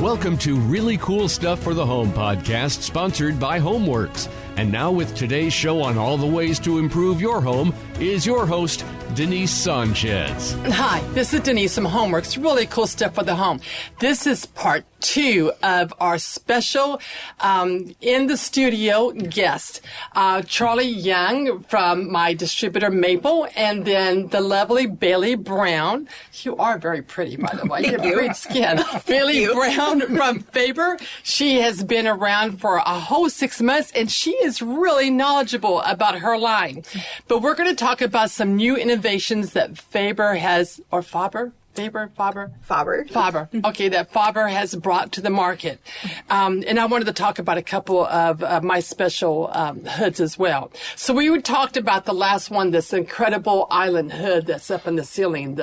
Welcome to Really Cool Stuff for the Home podcast, sponsored by HomeWorks. And now with today's show on all the ways to improve your home is your host, Denise Sanchez. Hi, this is Denise from HomeWorks. Really cool stuff for the home. This is part 2 of our special in the studio guest, Charle Young from my distributor Maple, and then the lovely Bailey Brown. You are very pretty, by the way. You have great skin. Bailey Brown from Faber. She has been around for a whole 6 months, and she is really knowledgeable about her line. But we're going to talk about some new innovations that Faber has, or Faber? Faber. Okay, that Faber has brought to the market. And I wanted to talk about a couple of my special hoods as well. So we talked about the last one, this incredible island hood that's up in the ceiling,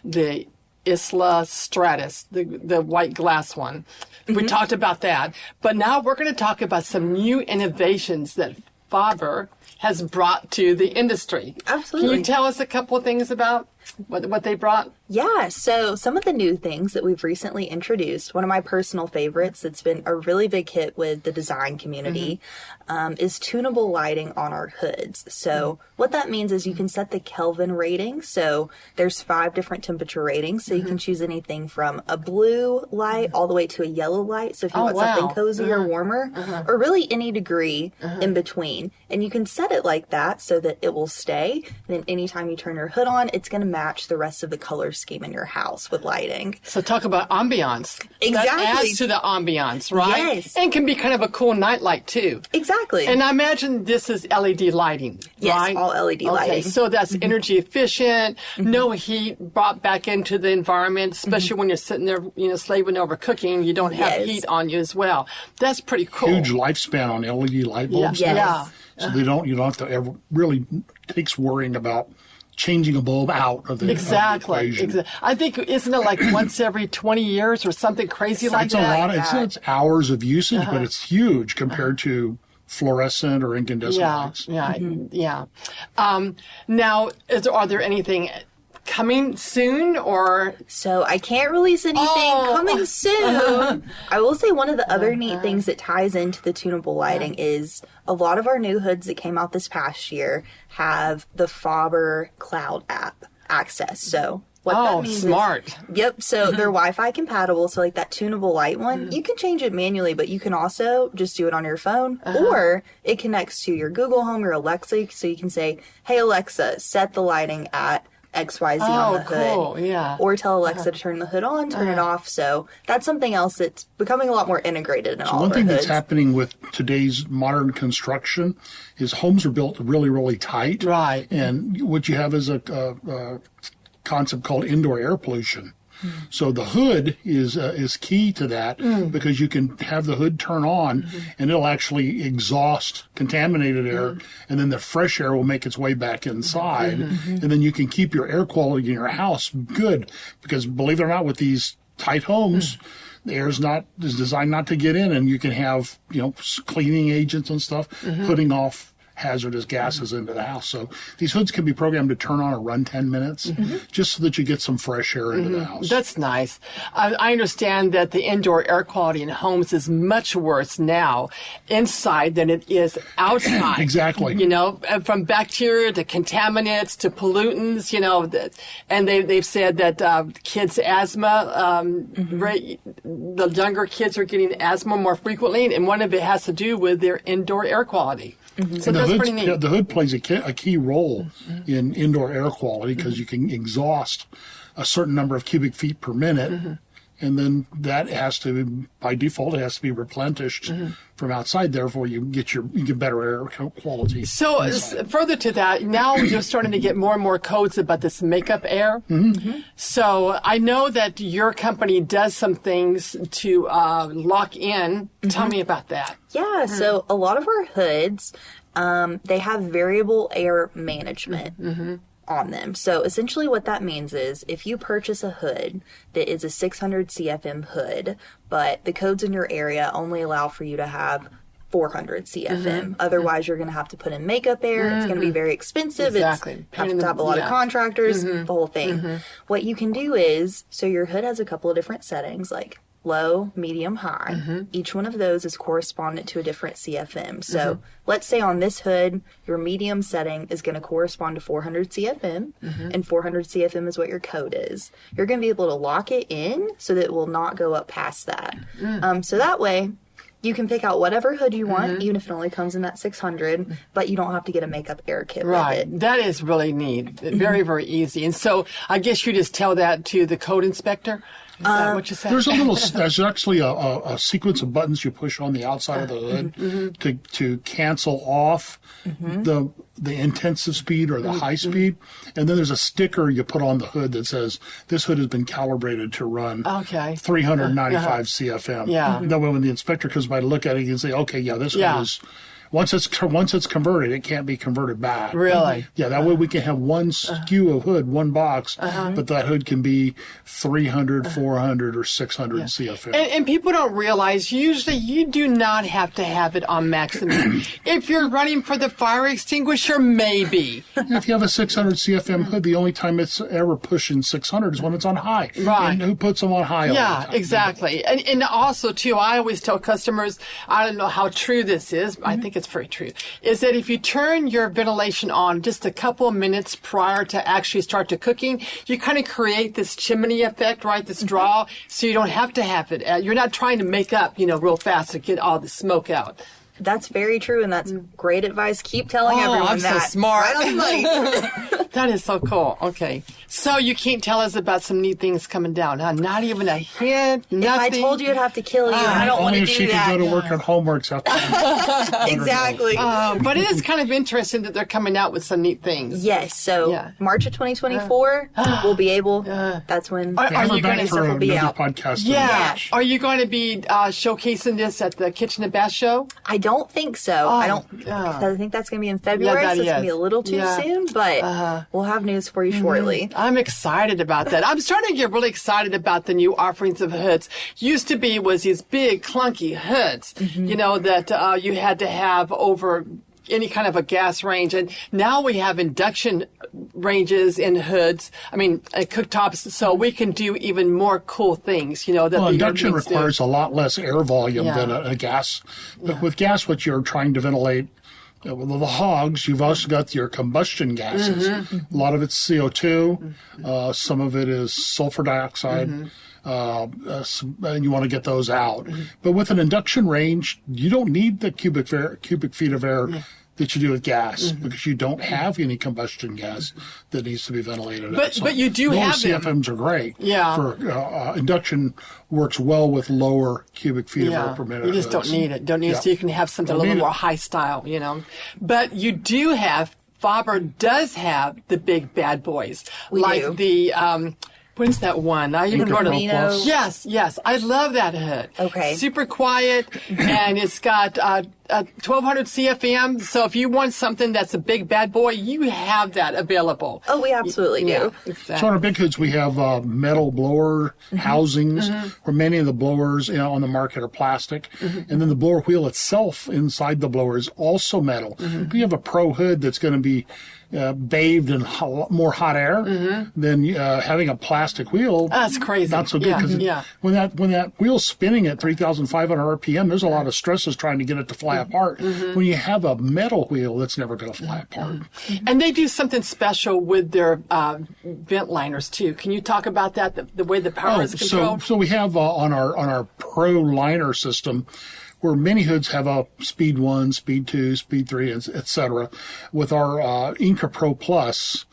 the Isla Stratus, the white glass one. We talked about that. But now we're going to talk about some new innovations that Faber has brought to the industry. Absolutely. Can you tell us a couple of things about what they brought? Yeah, so some of the new things that we've recently introduced, one of my personal favorites that's been a really big hit with the design community, is tunable lighting on our hoods. So what that means is you can set the Kelvin rating. So there's 5 different temperature ratings. So you can choose anything from a blue light all the way to a yellow light. So if you want something cozy or warmer, or really any degree in between. And you can set it like that so that it will stay. And then anytime you turn your hood on, it's going to match the rest of the color scheme in your house with lighting. So talk about ambiance. Exactly. That adds to the ambiance, right? Yes. And can be kind of a cool night light too. Exactly. And I imagine this is LED lighting, yes, right? all LED lighting. Okay, so that's energy efficient, no heat brought back into the environment, especially when you're sitting there, slaving over cooking, you don't have heat on you as well. That's pretty cool. Huge lifespan on LED light bulbs. Yes. Yeah. So you don't have to ever really takes worrying about changing a bulb out of the equation. I think, isn't it like once every 20 years or something crazy like It's that? a lot. It's hours of usage, but it's huge compared to fluorescent or incandescent lights. Yeah. Now, are there anything coming soon, or? So I can't release anything coming soon. I will say one of the other neat things that ties into the tunable lighting is a lot of our new hoods that came out this past year have the Faber Cloud app access. So what that means smart. Is, so they're Wi-Fi compatible. So like that tunable light one, you can change it manually, but you can also just do it on your phone, or it connects to your Google Home or Alexa. So you can say, hey, Alexa, set the lighting at XYZ on the hood. Cool. Yeah. Or tell Alexa to turn the hood on, turn it off. So that's something else that's becoming a lot more integrated in all of our hoods. One thing that's happening with today's modern construction is homes are built really, really tight. Right. And what you have is a concept called indoor air pollution. So the hood is key to that because you can have the hood turn on and it'll actually exhaust contaminated air, and then the fresh air will make its way back inside, and then you can keep your air quality in your house good, because believe it or not, with these tight homes, the air is designed not to get in, and you can have cleaning agents and stuff putting off hazardous gases into the house. So these hoods can be programmed to turn on or run 10 minutes just so that you get some fresh air into the house. That's nice. I understand that the indoor air quality in homes is much worse now inside than it is outside. Exactly. From bacteria to contaminants to pollutants, and they've said that kids' asthma, the younger kids are getting asthma more frequently, and one of it has to do with their indoor air quality. So that's pretty neat. The hood plays a key role in indoor air quality because you can exhaust a certain number of cubic feet per minute, and then that has to, by default, it has to be replenished from outside. Therefore, you get better air quality. So further to that, now you're starting to get more and more codes about this makeup air. So I know that your company does some things to lock in. Tell me about that. Yeah, so a lot of our hoods, they have variable air management on them. So essentially what that means is if you purchase a hood that is a 600 CFM hood, but the codes in your area only allow for you to have 400 CFM. Otherwise, you're going to have to put in makeup air. It's going to be very expensive. Exactly. It's have to have a lot of contractors, the whole thing. What you can do is, so your hood has a couple of different settings, like low, medium, high. Each one of those is correspondent to a different CFM. So let's say on this hood, your medium setting is going to correspond to 400 CFM, and 400 CFM is what your code is. You're going to be able to lock it in so that it will not go up past that. So that way, you can pick out whatever hood you want, even if it only comes in that 600, but you don't have to get a makeup air kit with it. That is really neat. Very, very easy. And so I guess you just tell that to the code inspector? Is that what you said? There's actually a sequence of buttons you push on the outside of the hood to cancel off the intensive speed or the high speed. And then there's a sticker you put on the hood that says, this hood has been calibrated to run 395 CFM. Yeah. That way when the inspector comes by to look at it, he can say, okay, this hood is... Once it's converted, it can't be converted back. Really? Yeah, that way we can have one SKU of hood, one box, but that hood can be 300, 400, or 600 CFM. And people don't realize, usually you do not have to have it on maximum. If you're running for the fire extinguisher, maybe. If you have a 600 CFM hood, the only time it's ever pushing 600 is when it's on high. Right. And who puts them on high all the time? Exactly. And also, too, I always tell customers, I don't know how true this is, but I think it's very true, is that if you turn your ventilation on just a couple of minutes prior to actually start to cooking, you kind of create this chimney effect, right? This draw, so you don't have to have it. You're not trying to make up, real fast to get all the smoke out. That's very true, and that's great advice. Keep telling everyone I'm that. so smart. Right on the money. That is so cool. Okay. So you can't tell us about some neat things coming down, huh? Not even a hint, nothing? If I told you, it'd have to kill you. I don't want to do that. Only if she could go to work on homeworks after. Exactly. But it is kind of interesting that they're coming out with some neat things. Yes. So March of 2024, we'll be able. That's when Are you going stuff will be out. Podcast Yeah. Are you going to be showcasing this at the Kitchen and Bath Show? I don't think so. I don't. I think that's going to be in February, so it's going to be a little too soon. But we'll have news for you shortly. I'm excited about that. I'm starting to get really excited about the new offerings of hoods. Used to be was these big clunky hoods, that you had to have over any kind of a gas range. And now we have induction ranges in hoods, cooktops, so we can do even more cool things, that induction requires a lot less air volume than a gas. But with gas, what you're trying to ventilate, with the hogs, you've also got your combustion gases. A lot of it's CO2. Some of it is sulfur dioxide. And you want to get those out. But with an induction range, you don't need the cubic feet of air that you do with gas because you don't have any combustion gas that needs to be ventilated. But you do have them. CFMs are great. Yeah. For induction works well with lower cubic feet of air per minute. You just don't need it. So you can have something a little more high style, But you do have, Faber does have the big bad boys. We do. The what is that one? I even wrote it. Yes. I love that hood. Okay. Super quiet, and it's got 1,200 CFM. So if you want something that's a big bad boy, you have that available. Oh, we absolutely do. Yeah, exactly. So on our big hoods, we have metal blower housings, where many of the blowers on the market are plastic. And then the blower wheel itself inside the blower is also metal. If you have a pro hood that's going to be bathed in more hot air than having a plastic wheel. That's crazy. Not so good because when that wheel's spinning at 3,500 RPM, there's a lot of stresses trying to get it to fly apart. When you have a metal wheel, that's never going to fly apart. And they do something special with their vent liners too. Can you talk about that? The way the power is controlled. So we have on our Pro liner system, where many hoods have a Speed 1, Speed 2, Speed 3, et cetera. With our Inca Pro Plus,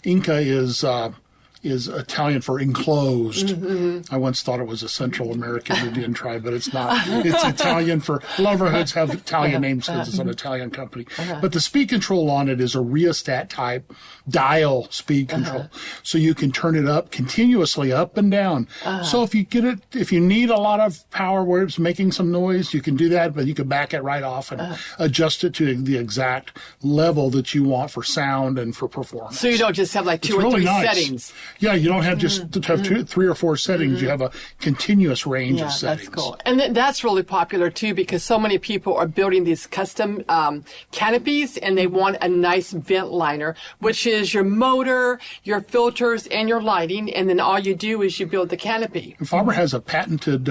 Inca is Italian for enclosed. I once thought it was a Central American Indian tribe, but it's not. It's Italian for, a lot of our hoods have Italian names because it's an Italian company. But the speed control on it is a rheostat type dial speed control. So you can turn it up continuously up and down. So if you need a lot of power where it's making some noise, you can do that, but you can back it right off and adjust it to the exact level that you want for sound and for performance. So you don't just have like two or three settings. Yeah, you don't have just to have 3 or 4 settings. You have a continuous range of settings. That's cool. And that's really popular, too, because so many people are building these custom canopies, and they want a nice vent liner, which is your motor, your filters, and your lighting, and then all you do is you build the canopy. And Faber has a patented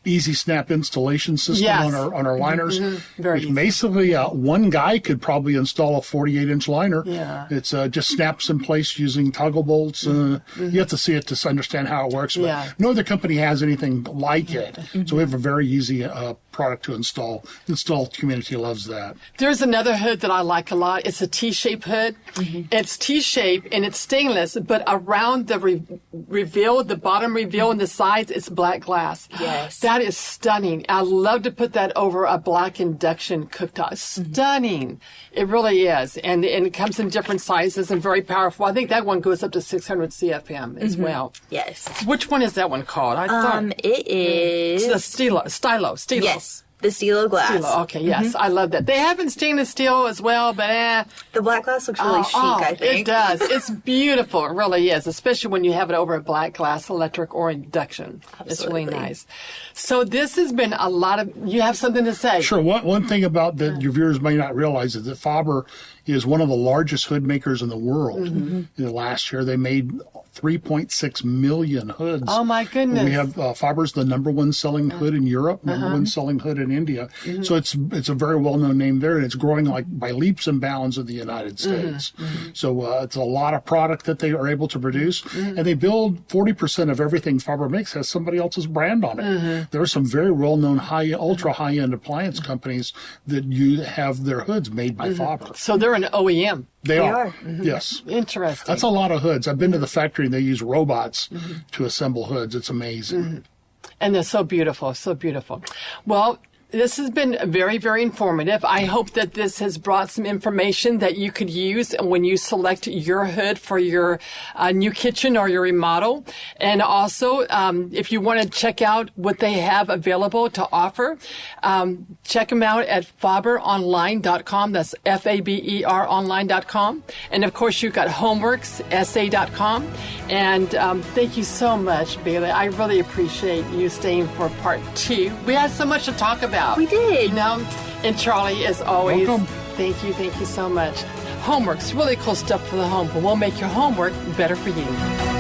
easy snap installation system on our liners. Very easy. Basically, one guy could probably install a 48-inch liner. Yeah. It's just snaps in place using toggle bolts. You have to see it to understand how it works. But no other company has anything like it. So we have a very easy product to install. The install community loves that. There's another hood that I like a lot. It's a T-shaped hood. It's T-shaped and it's stainless, but around the reveal, the bottom reveal and the sides, it's black glass. Yes. That is stunning. I love to put that over a black induction cooktop. Stunning. It really is. And it comes in different sizes and very powerful. I think that one goes up to 600 CFM as well. Yes. Which one is that one called? I thought It is... it's the Stylo. Yes. The Stilo glass. Stilo. Okay, yes. I love that. They have in stainless steel as well, but The black glass looks really chic, I think. It does. It's beautiful. It really is, especially when you have it over a black glass, electric, or induction. Absolutely. It's really nice. So this has been a lot of... You have something to say? Sure. One thing about that your viewers may not realize is that Faber is one of the largest hood makers in the world. Last year, they made 3.6 million hoods. Oh, my goodness. We have Faber's the number 1 selling hood in Europe, number 1 selling hood in India. So it's a very well-known name there, and it's growing like by leaps and bounds in the United States. So it's a lot of product that they are able to produce, and they build 40% of everything Faber makes has somebody else's brand on it. There are some very well-known ultra high-end appliance companies that have their hoods made by Faber. So they're an OEM. They are. Yes. Interesting. That's a lot of hoods. I've been to the factory and they use robots to assemble hoods. It's amazing. And they're so beautiful, so beautiful. Well, this has been very, very informative. I hope that this has brought some information that you could use when you select your hood for your new kitchen or your remodel. And also, if you want to check out what they have available to offer, check them out at faberonline.com. That's Faber online.com. And of course, you've got homeworkssa.com. And thank you so much, Bailey. I really appreciate you staying for part 2. We had so much to talk about. We did. You know, and Charlie, as always, Welcome. thank you so much. Homework's really cool stuff for the home, but we'll make your homework better for you.